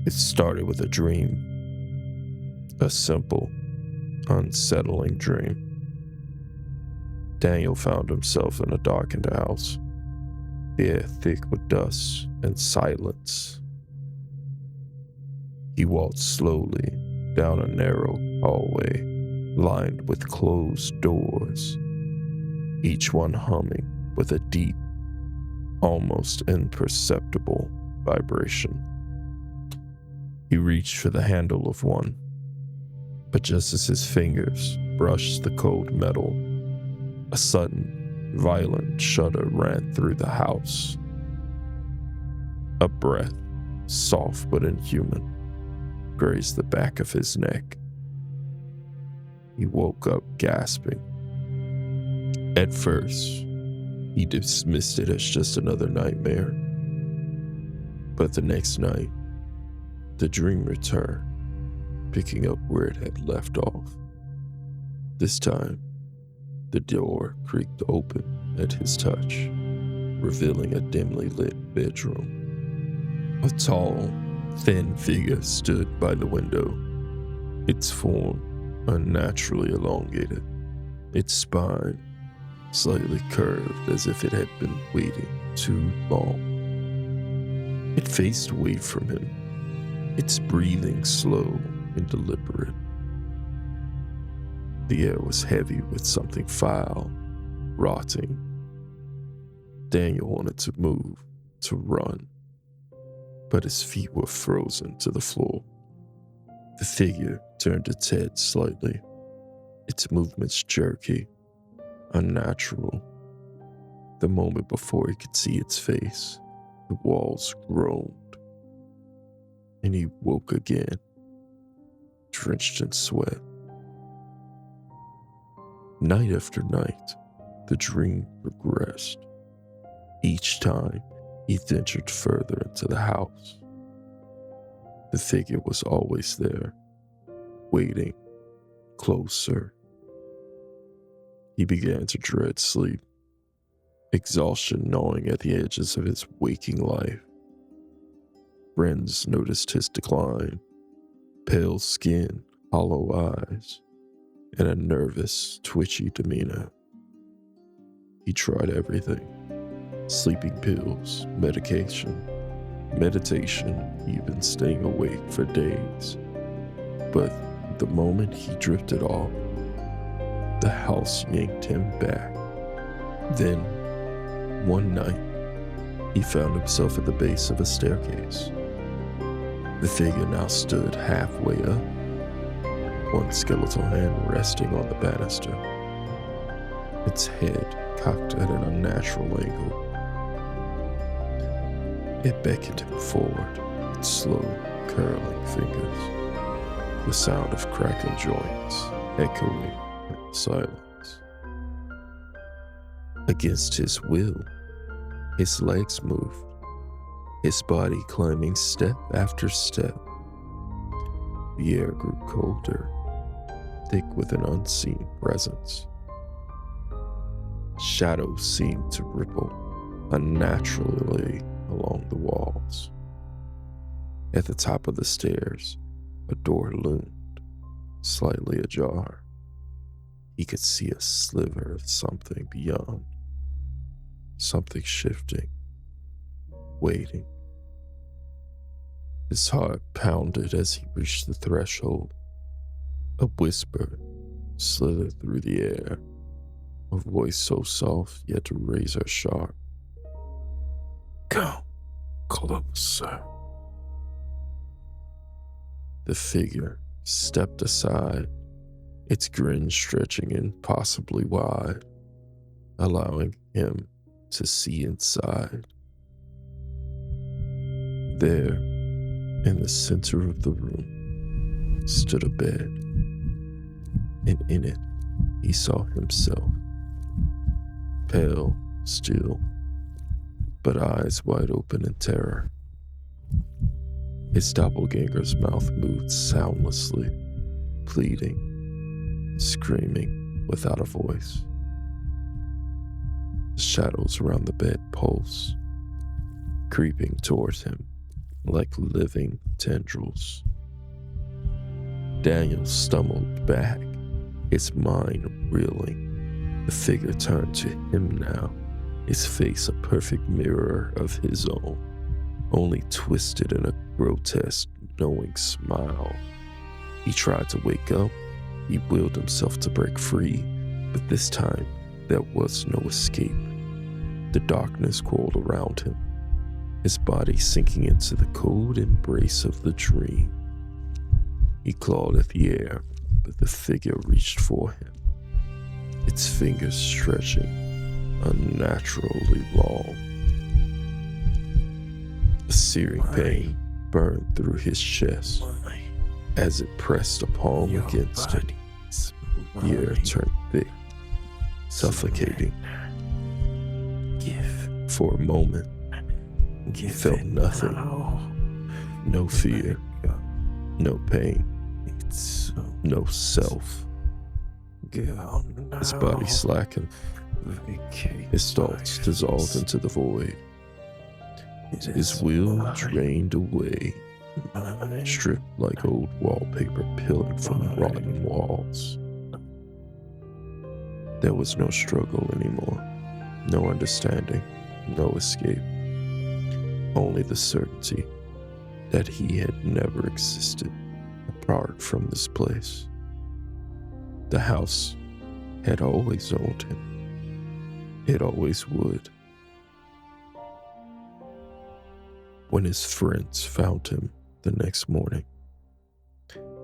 It started with a dream, a simple, unsettling dream. Daniel found himself in a darkened house, the air thick with dust and silence. He walked slowly down a narrow hallway lined with closed doors, each one humming with a deep, almost imperceptible vibration. He reached for the handle of one, but just as his fingers brushed the cold metal, a sudden, violent shudder ran through the house. A breath, soft but inhuman, grazed the back of his neck. He woke up gasping. At first, he dismissed it as just another nightmare. But the next night, the dream returned, picking up where it had left off. This time, the door creaked open at his touch, revealing a dimly lit bedroom. A tall, thin figure stood by the window, its form unnaturally elongated, its spine slightly curved as if it had been waiting too long. It faced away from him, its breathing slow and deliberate. The air was heavy with something foul, rotting. Daniel wanted to move, to run, but his feet were frozen to the floor. The figure turned its head slightly, its movements jerky, unnatural. The moment before he could see its face, the walls groaned, and he woke again, drenched in sweat. Night after night, the dream progressed. Each time, he ventured further into the house. The figure was always there, waiting, closer. He began to dread sleep, exhaustion gnawing at the edges of his waking life. Friends noticed his decline, pale skin, hollow eyes, and a nervous, twitchy demeanor. He tried everything: sleeping pills, medication, meditation, even staying awake for days. But the moment he drifted off, the house yanked him back. Then, one night, he found himself at the base of a staircase. The figure now stood halfway up, one skeletal hand resting on the banister, its head cocked at an unnatural angle. It beckoned him forward, its slow, curling fingers, the sound of cracking joints echoing in the silence. Against his will, his legs moved, his body climbing step after step. The air grew colder, thick with an unseen presence. Shadows seemed to ripple unnaturally along the walls. At the top of the stairs, a door loomed, slightly ajar. He could see a sliver of something beyond, something shifting, waiting. His heart pounded as he reached the threshold. A whisper slithered through the air, a voice so soft yet razor sharp. "Come closer." The figure stepped aside, its grin stretching impossibly wide, allowing him to see inside. There, in the center of the room, stood a bed, and in it he saw himself, pale, still, but eyes wide open in terror. His doppelganger's mouth moved soundlessly, pleading, screaming without a voice. The shadows around the bed pulsed, creeping towards him, like living tendrils. Daniel stumbled back, his mind reeling. The figure turned to him now, his face a perfect mirror of his own, only twisted in a grotesque, knowing smile. He tried to wake up. He willed himself to break free, but this time there was no escape. The darkness coiled around him, his body sinking into the cold embrace of the dream. He clawed at the air, but the figure reached for him, its fingers stretching unnaturally long. A searing pain burned through his chest as it pressed a palm against him. The air turned thick, suffocating. For a moment, he felt nothing. No fear, no pain, no self. His body slackened. His thoughts dissolved into the void. His will drained away, stripped like old wallpaper peeling from rotten walls. There was no struggle anymore, no understanding, no escape. Only the certainty that he had never existed apart from this place. The house had always owned him. It always would. When his friends found him the next morning,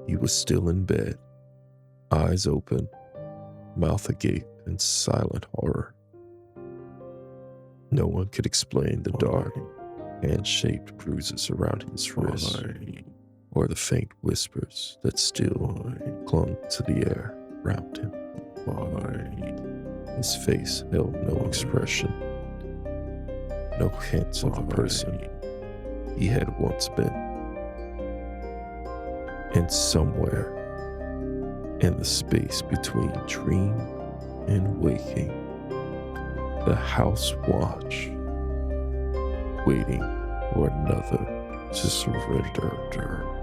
he was still in bed, eyes open, mouth agape in silent horror. No one could explain the dark, hand-shaped bruises around his wrist, or the faint whispers that still clung to the air around him. His face held no expression, no hint of the person he had once been. And somewhere in the space between dream and waking, the house watched, waiting for another to surrender.